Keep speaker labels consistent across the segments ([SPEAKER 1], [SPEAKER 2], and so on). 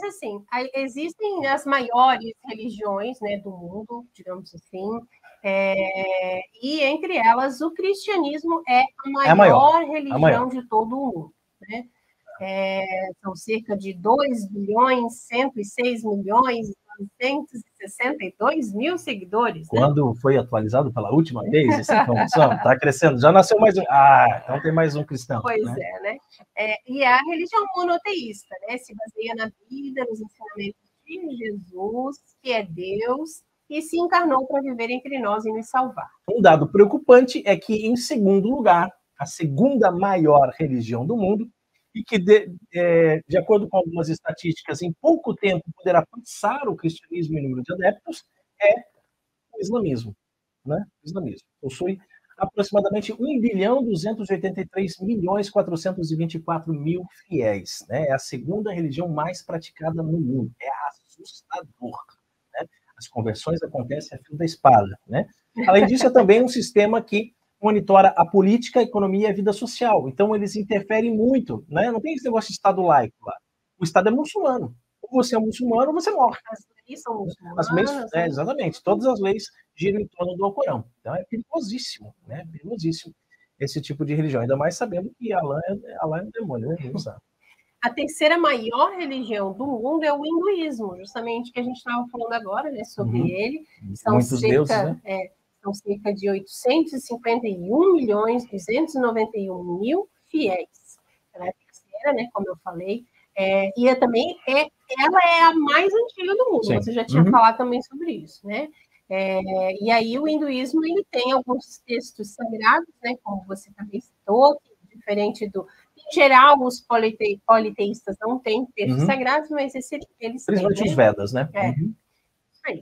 [SPEAKER 1] Mas, assim, existem as maiores religiões, né, do mundo, digamos assim, e entre elas o cristianismo é a maior religião de todo o mundo, né? São cerca de 2.106.962.000 seguidores.
[SPEAKER 2] Quando foi atualizado pela última vez essa informação? Está crescendo. Já nasceu mais um. Ah, então tem mais um cristão.
[SPEAKER 1] Pois
[SPEAKER 2] né?
[SPEAKER 1] né? E a religião monoteísta, né? Se baseia na vida, nos ensinamentos de Jesus, que é Deus, e se encarnou para viver entre nós e nos salvar.
[SPEAKER 2] Um dado preocupante é que, em segundo lugar, a segunda maior religião do mundo, e que, de acordo com algumas estatísticas, em pouco tempo poderá passar o cristianismo em número de adeptos, é o islamismo. Né? O islamismo possui aproximadamente 1.283.424.000 fiéis. Né? É a segunda religião mais praticada no mundo. É assustador. Né? As conversões acontecem a fio da espada. Né? Além disso, é também um sistema que monitora a política, a economia e a vida social. Então, eles interferem muito. Né? Não tem esse negócio de Estado laico lá. O Estado é muçulmano. Ou você é muçulmano ou você morre.
[SPEAKER 1] As leis são muçulmanas.
[SPEAKER 2] Exatamente. Todas as leis giram em torno do Alcorão. Então, é perigosíssimo. Né? Perigosíssimo esse tipo de religião. Ainda mais sabendo que Allah é um demônio. Né?
[SPEAKER 1] A terceira maior religião do mundo é o hinduísmo, justamente que a gente estava falando agora, né, sobre ele.
[SPEAKER 2] São muitos deuses, né?
[SPEAKER 1] São cerca de 851.291.000 fiéis. Ela é a terceira, né, como eu falei. E ela é a mais antiga do mundo. Sim. Você já tinha falado também sobre isso, né? E aí o hinduísmo ele tem alguns textos sagrados, né, como você também citou, que é diferente do... Em geral, os politeístas não têm textos sagrados, mas eles têm.
[SPEAKER 2] Principalmente os Vedas, né?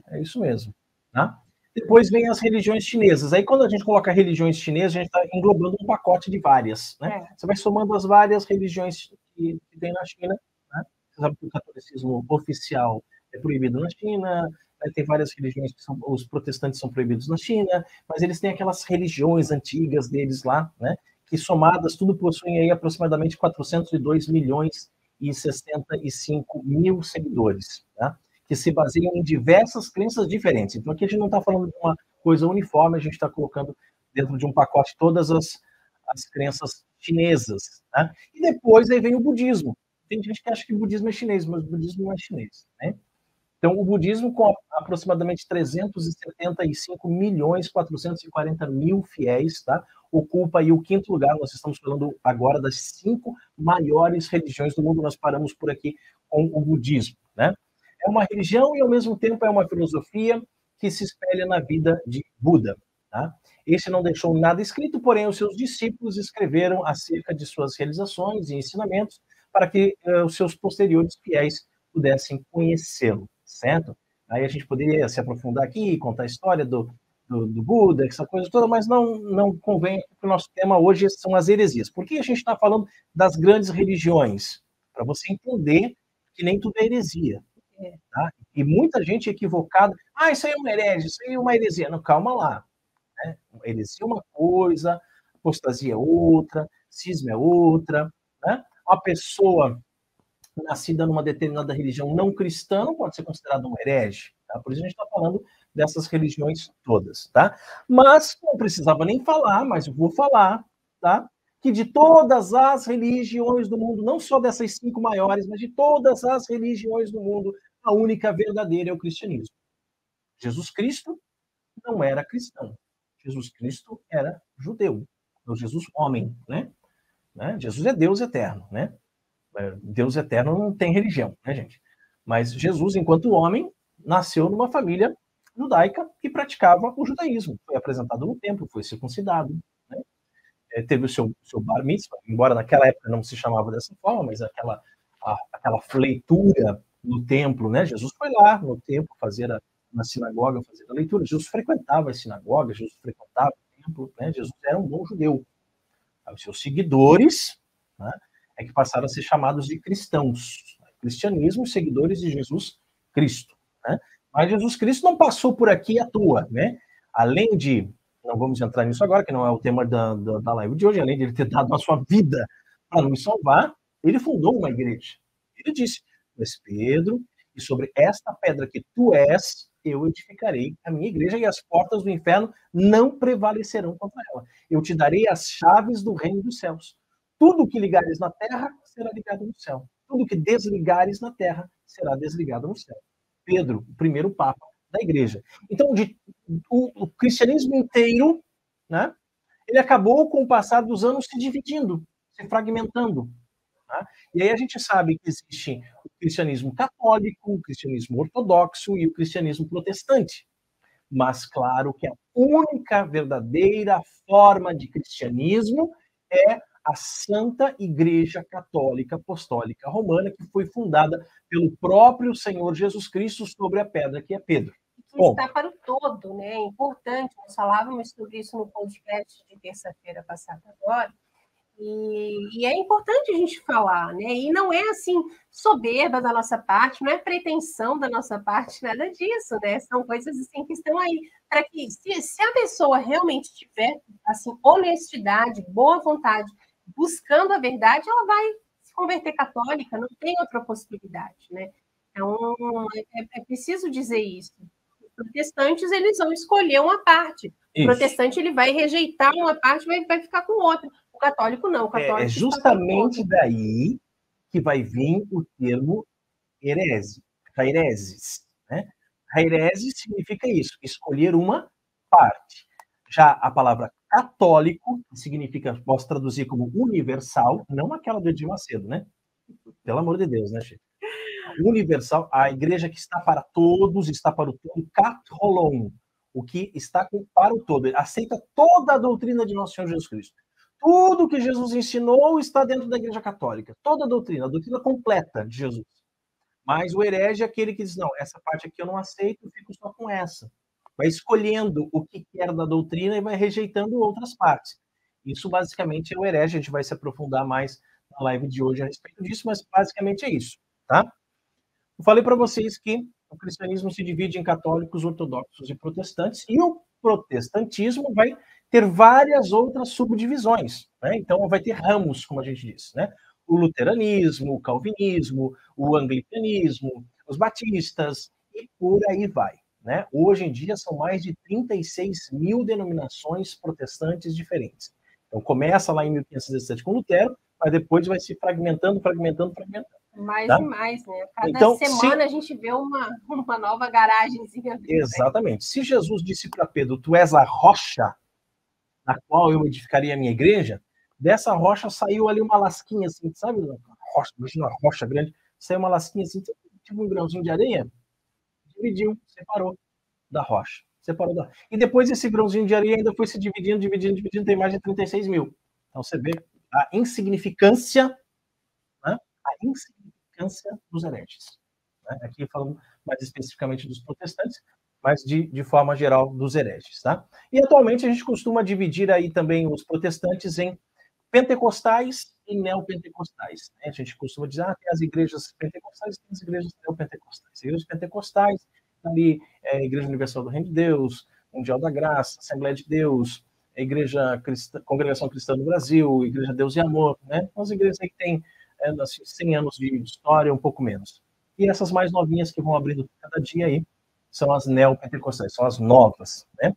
[SPEAKER 2] É isso mesmo. Tá? Depois vem as religiões chinesas. Aí, quando a gente coloca religiões chinesas, a gente está englobando um pacote de várias. Né? Você vai somando as várias religiões que tem na China. Né? Você sabe que o catolicismo oficial é proibido na China, né? Tem várias religiões que os protestantes são proibidos na China, mas eles têm aquelas religiões antigas deles lá, né? Que somadas tudo possuem aí aproximadamente 402.065.000 seguidores. Tá? Que se baseiam em diversas crenças diferentes. Então, aqui a gente não está falando de uma coisa uniforme, a gente está colocando dentro de um pacote todas as crenças chinesas. Né? E depois aí vem o budismo. Tem gente que acha que o budismo é chinês, mas o budismo não é chinês. Né? Então, o budismo, com aproximadamente 375.440.000 fiéis, tá? Ocupa aí o quinto lugar. Nós estamos falando agora das 5 maiores religiões do mundo. Nós paramos por aqui com o budismo. Né? É uma religião e, ao mesmo tempo, é uma filosofia que se espelha na vida de Buda. Tá? Este não deixou nada escrito, porém, os seus discípulos escreveram acerca de suas realizações e ensinamentos para que os seus posteriores fiéis pudessem conhecê-lo, certo? Aí a gente poderia se aprofundar aqui, contar a história do Buda, essa coisa toda, mas não convém, porque o nosso tema hoje são as heresias. Por que a gente está falando das grandes religiões? Para você entender que nem tudo é heresia. Tá? E muita gente equivocada, isso aí é uma herege, isso aí é uma heresia. Não, calma lá. Né? Heresia é uma coisa, apostasia é outra, cisma é outra. Né? Uma pessoa nascida numa determinada religião não cristã não pode ser considerada um herege. Tá? Por isso a gente está falando dessas religiões todas. Tá? Mas não precisava nem falar, mas eu vou falar, tá? Que de todas as religiões do mundo, não só dessas 5 maiores, mas de todas as religiões do mundo, a única verdadeira é o cristianismo. Jesus Cristo não era cristão. Jesus Cristo era judeu. O Jesus homem, né? Jesus é Deus eterno, né? Deus eterno não tem religião, né, gente? Mas Jesus, enquanto homem, nasceu numa família judaica que praticava o judaísmo. Foi apresentado no templo, foi circuncidado, né? Teve o seu bar mitzvah, embora naquela época não se chamava dessa forma, mas aquela leitura no templo, né? Jesus foi lá no templo na sinagoga fazer a leitura. Jesus frequentava a sinagoga, Jesus frequentava o templo, né? Jesus era um bom judeu. Os seus seguidores, né, é que passaram a ser chamados de cristãos. Cristianismo, seguidores de Jesus Cristo. Né? Mas Jesus Cristo não passou por aqui à toa. Né? Além de, não vamos entrar nisso agora, que não é o tema da live de hoje, além de ele ter dado a sua vida para nos salvar, ele fundou uma igreja. Ele disse, tu és Pedro, e sobre esta pedra que tu és, eu edificarei a minha igreja, e as portas do inferno não prevalecerão contra ela. Eu te darei as chaves do reino dos céus. Tudo que ligares na terra será ligado no céu. Tudo que desligares na terra será desligado no céu. Pedro, o primeiro papa da igreja. Então, o cristianismo inteiro, né, ele acabou, com o passar dos anos, se dividindo, se fragmentando. Tá? E aí a gente sabe que existe o cristianismo católico, o cristianismo ortodoxo e o cristianismo protestante. Mas, claro, que a única verdadeira forma de cristianismo é a Santa Igreja Católica Apostólica Romana, que foi fundada pelo próprio Senhor Jesus Cristo sobre a pedra que é Pedro.
[SPEAKER 1] Que está para o todo, né? É importante, nós falávamos sobre isso no podcast de terça-feira passada agora, e é importante a gente falar, né? E não é assim soberba da nossa parte, não é pretensão da nossa parte, nada disso, né? São coisas assim que estão aí para que, se a pessoa realmente tiver assim honestidade, boa vontade, buscando a verdade, ela vai se converter católica, não tem outra possibilidade, né? Então é preciso dizer isso. Os protestantes, eles vão escolher uma parte. O protestante, ele vai rejeitar uma parte, vai ficar com outra. O católico não. O católico
[SPEAKER 2] é justamente daí que vai vir o termo herese, hereses, né? Herese significa isso, escolher uma parte. Já a palavra católico, que significa, posso traduzir como universal, não aquela do Edir Macedo, né? Pelo amor de Deus, né, Chico? Universal, a igreja que está para todos, está para o todo, katholon, o que está para o todo. Ele aceita toda a doutrina de nosso Senhor Jesus Cristo. Tudo que Jesus ensinou está dentro da igreja católica. Toda a doutrina completa de Jesus. Mas o herege é aquele que diz, não, essa parte aqui eu não aceito, eu fico só com essa. Vai escolhendo o que quer da doutrina e vai rejeitando outras partes. Isso basicamente é o herege, a gente vai se aprofundar mais na live de hoje a respeito disso, mas basicamente é isso, tá? Eu falei para vocês que o cristianismo se divide em católicos, ortodoxos e protestantes, e o protestantismo vai ter várias outras subdivisões, né? Então vai ter ramos, como a gente diz, né? O luteranismo, o calvinismo, o anglicanismo, os batistas, e por aí vai, né? Hoje em dia são mais de 36 mil denominações protestantes diferentes. Então começa lá em 1517 com Lutero, mas depois vai se fragmentando.
[SPEAKER 1] Mais
[SPEAKER 2] tá?
[SPEAKER 1] e mais, né? Cada semana a gente vê uma nova garagenzinha.
[SPEAKER 2] Exatamente. Se Jesus disse para Pedro, tu és a rocha na qual eu edificaria a minha igreja, dessa rocha saiu ali uma lasquinha assim, sabe? Rocha, imagina uma rocha grande, saiu uma lasquinha assim, tipo um grãozinho de areia, dividiu, separou da rocha. E depois esse grãozinho de areia ainda foi se dividindo, tem mais de 36 mil. Então você vê a insignificância, né? A insignificância dos hereges. Né? Aqui falando mais especificamente dos protestantes, mas de forma geral dos hereges. Tá? E atualmente a gente costuma dividir aí também os protestantes em pentecostais e neopentecostais. Né? A gente costuma dizer, tem as igrejas pentecostais e tem as igrejas neopentecostais. As igrejas pentecostais, ali, Igreja Universal do Reino de Deus, Mundial da Graça, Assembleia de Deus, a Igreja Cristã, Congregação Cristã do Brasil, Igreja Deus e Amor, né? As igrejas aí que têm assim, 100 anos de história, um pouco menos. E essas mais novinhas que vão abrindo cada dia aí, são as neopentecostais, são as novas, né?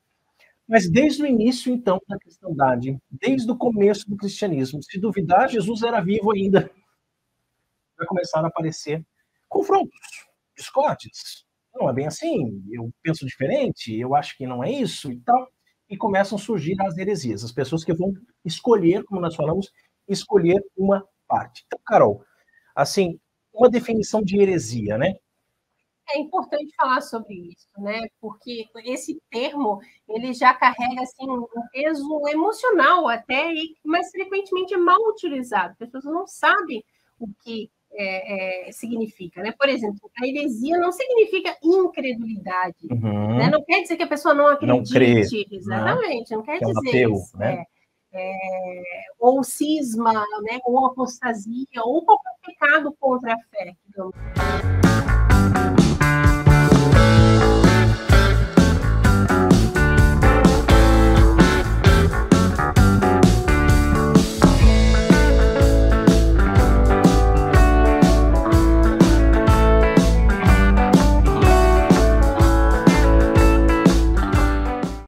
[SPEAKER 2] Mas desde o início, então, da cristandade, desde o começo do cristianismo, se duvidar, Jesus era vivo ainda, vai começar a aparecer confrontos, discórdias. Não é bem assim, eu penso diferente, eu acho que não é isso e tal. E começam a surgir as heresias, as pessoas que vão escolher, como nós falamos, escolher uma parte. Então, Carol, assim, uma definição de heresia, né?
[SPEAKER 1] É importante falar sobre isso, né? Porque esse termo ele já carrega assim um peso emocional até, mas frequentemente é mal utilizado. As pessoas não sabem o que significa, né? Por exemplo, a heresia não significa incredulidade, né? Não quer dizer que a pessoa não acredite,
[SPEAKER 2] não crê,
[SPEAKER 1] exatamente, não quer dizer
[SPEAKER 2] ateu,
[SPEAKER 1] isso,
[SPEAKER 2] né?
[SPEAKER 1] Ou cisma, né? Ou apostasia, ou qualquer pecado contra a fé, digamos.